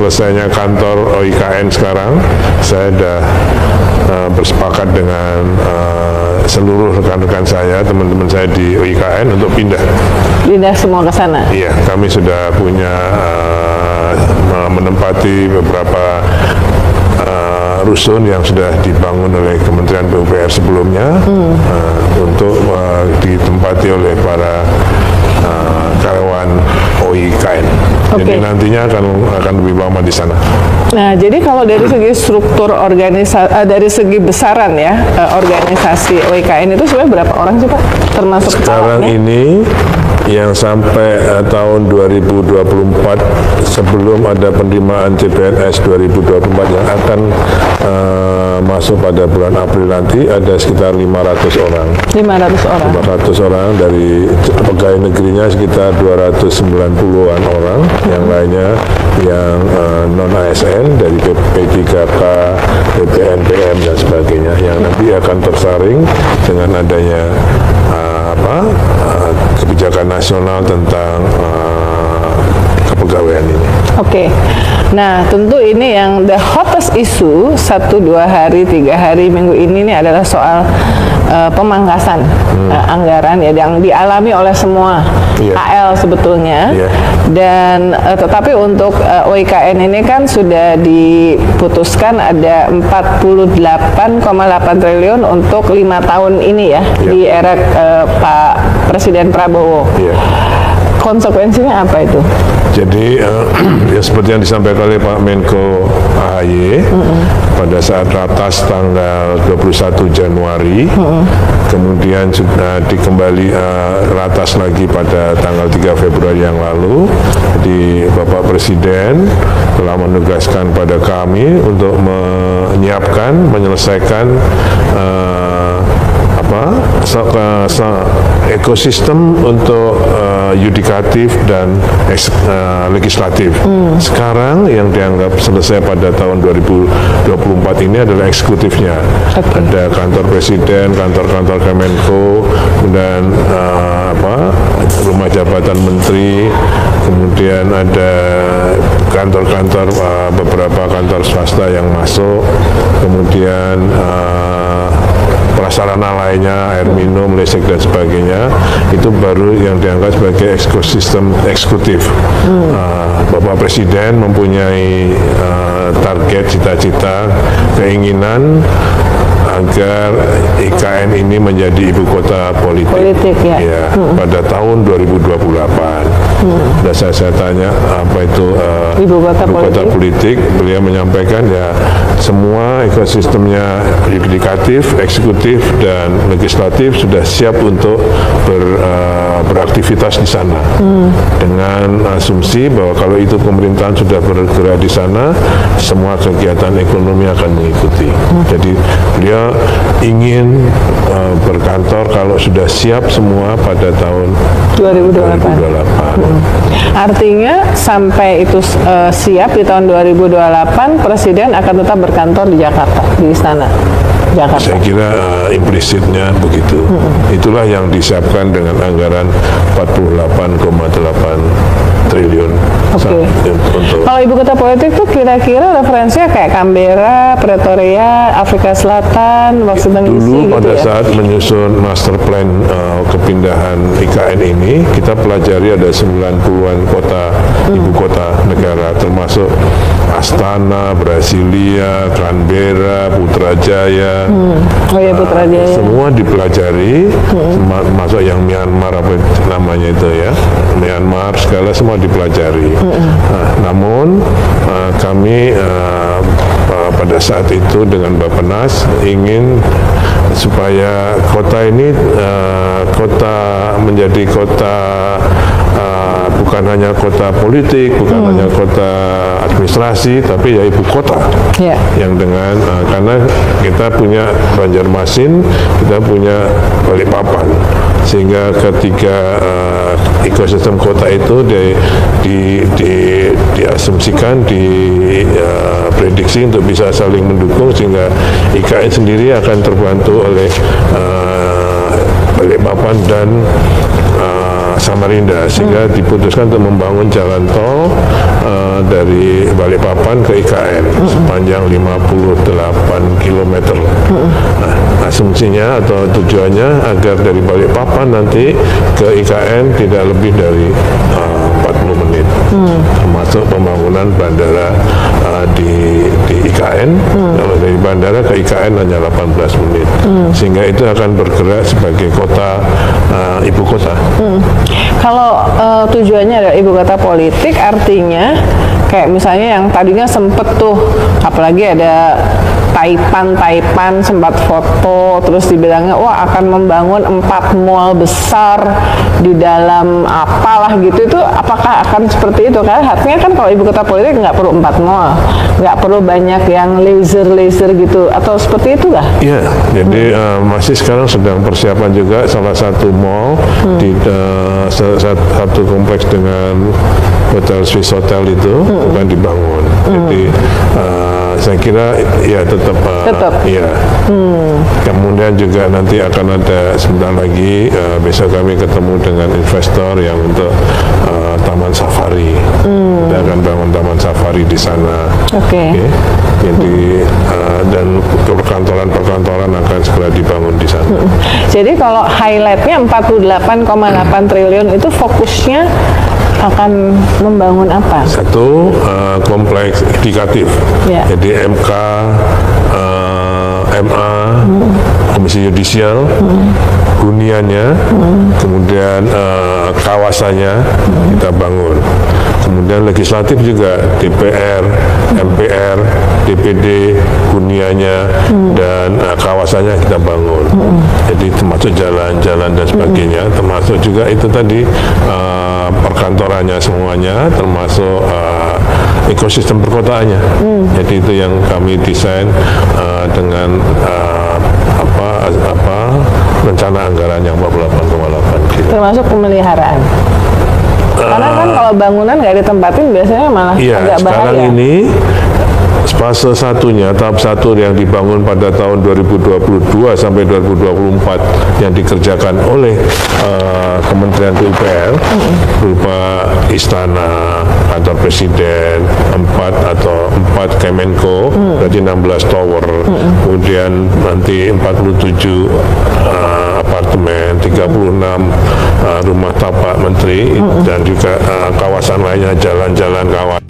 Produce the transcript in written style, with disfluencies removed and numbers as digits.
selesainya kantor OIKN sekarang, saya sudah bersepakat dengan seluruh rekan-rekan saya, teman-teman saya di OIKN untuk pindah semua ke sana. Iya, kami sudah punya menempati beberapa rusun yang sudah dibangun oleh Kementerian PUPR sebelumnya untuk ditempati oleh para karyawan OIKN. Jadi nantinya akan lebih lama di sana. Nah, jadi kalau dari segi struktur organisasi, dari segi besaran ya, organisasi OIKN itu sebenarnya berapa orang sih Pak? Termasuk sekarang ini yang sampai tahun 2024 sebelum ada penerimaan CPNS 2024 yang akan masuk pada bulan April nanti ada sekitar 500 orang. 500 orang dari pegawai negerinya sekitar 290-an orang, yang lainnya yang non ASN dari P3K, PPNPM dan sebagainya yang nanti akan tersaring dengan adanya kebijakan nasional tentang kepegawaian ini. Oke. Nah, tentu ini yang the hottest issue 1, 2 hari, 3 hari, minggu ini adalah soal pemangkasan anggaran ya yang dialami oleh semua AL sebetulnya. Dan tetapi untuk OIKN ini kan sudah diputuskan ada 48,8 triliun untuk 5 tahun ini ya di era Pak Presiden Prabowo. Konsekuensinya apa itu? Jadi ya seperti yang disampaikan oleh Pak Menko AHY pada saat ratas tanggal 21 Januari, kemudian sudah dikembali ratas lagi pada tanggal 3 Februari yang lalu. Jadi Bapak Presiden telah menugaskan pada kami untuk menyiapkan, menyelesaikan ekosistem untuk yudikatif dan legislatif. Sekarang yang dianggap selesai pada tahun 2024 ini adalah eksekutifnya. Ada kantor presiden, kantor-kantor Kemenko, dan rumah jabatan menteri, kemudian ada kantor-kantor beberapa kantor swasta yang masuk, kemudian prasarana lainnya, air minum, listrik dan sebagainya, itu baru yang dianggap sebagai ekosistem eksekutif. Bapak Presiden mempunyai target, cita-cita, keinginan agar IKN ini menjadi ibu kota politik pada tahun 2028. Dan saya tanya apa itu ibu kota politik, beliau menyampaikan ya semua ekosistemnya yudikatif, eksekutif dan legislatif sudah siap untuk beraktivitas di sana, dengan asumsi bahwa kalau itu pemerintahan sudah bergerak di sana, semua kegiatan ekonomi akan mengikuti. Jadi beliau ingin berkantor kalau sudah siap semua pada tahun 2028. Artinya sampai itu siap di tahun 2028, Presiden akan tetap berkantor di Jakarta, di istana Jakarta. Saya kira implisitnya begitu. Itulah yang disiapkan dengan anggaran 48,8 triliun. Kalau ibu kota politik itu kira-kira referensinya kayak Canberra, Pretoria, Afrika Selatan, Washington DC dulu gitu pada ya? saat menyusun master plan kepindahan IKN ini, kita pelajari ada 90-an kota ibu kota negara, termasuk Astana, Brasilia, Canberra, Putrajaya. Putrajaya. Semua dipelajari, masuk yang Myanmar apa namanya itu ya, Myanmar segala semua dipelajari. Namun kami pada saat itu dengan Bappenas ingin supaya kota ini menjadi kota bukan hanya kota politik, bukan hanya kota administrasi, tapi ya ibu kota yang dengan karena kita punya Banjarmasin, kita punya Balikpapan, sehingga ketiga ekosistem kota itu diasumsikan, diprediksi untuk bisa saling mendukung, sehingga IKN sendiri akan terbantu oleh Balikpapan dan Samarinda, sehingga diputuskan untuk membangun jalan tol dari Balikpapan ke IKN sepanjang 58 km. Nah, asumsinya atau tujuannya agar dari Balikpapan nanti ke IKN tidak lebih dari 40 menit, termasuk pembangunan bandara di IKN. Kalau dari bandara ke IKN hanya 18 menit, sehingga itu akan bergerak sebagai kota ibu kota. Kalau tujuannya adalah ibu kota politik, artinya kayak misalnya yang tadinya sempet tuh, apalagi ada Taipan sempat foto, terus dibilangnya wah akan membangun 4 mall besar di dalam apalah gitu, itu apakah akan seperti itu? Karena artinya kan kalau ibu kota politik nggak perlu 4 mall, nggak perlu banyak yang laser gitu, atau seperti itu nggak? Iya, jadi masih sekarang sedang persiapan juga salah satu mall di satu kompleks dengan hotel Swiss Hotel itu akan dibangun. Jadi saya kira ya tetap. Ya. Kemudian juga nanti akan ada sebentar lagi besok kami ketemu dengan investor yang untuk taman safari. Kita akan bangun taman safari di sana. Okay. Jadi dan perkantoran akan segera dibangun di sana. Jadi kalau highlightnya 48,8 triliun itu fokusnya akan membangun apa? Satu, kompleks indikatif. Ya. Jadi MK, MA, Komisi Yudisial, huniannya, kemudian kawasannya kita bangun. Kemudian legislatif juga, DPR, MPR, DPD, huniannya, dan kawasannya kita bangun. Jadi termasuk jalan-jalan dan sebagainya, termasuk juga itu tadi perkantorannya semuanya, termasuk ekosistem perkotaannya. Jadi itu yang kami desain dengan rencana anggaran yang 48,8 gitu. Termasuk pemeliharaan. Karena kan kalau bangunan nggak ditempatin biasanya malah agak bahaya. Sekarang ini fase satunya, tahap 1 yang dibangun pada tahun 2022 sampai 2024 yang dikerjakan oleh Kementerian PUPR berupa istana, kantor presiden, 4 Kemenko, berarti 16 tower, kemudian nanti 47 apartemen, 36 rumah tapak menteri, dan juga kawasan lainnya, jalan-jalan kawasan.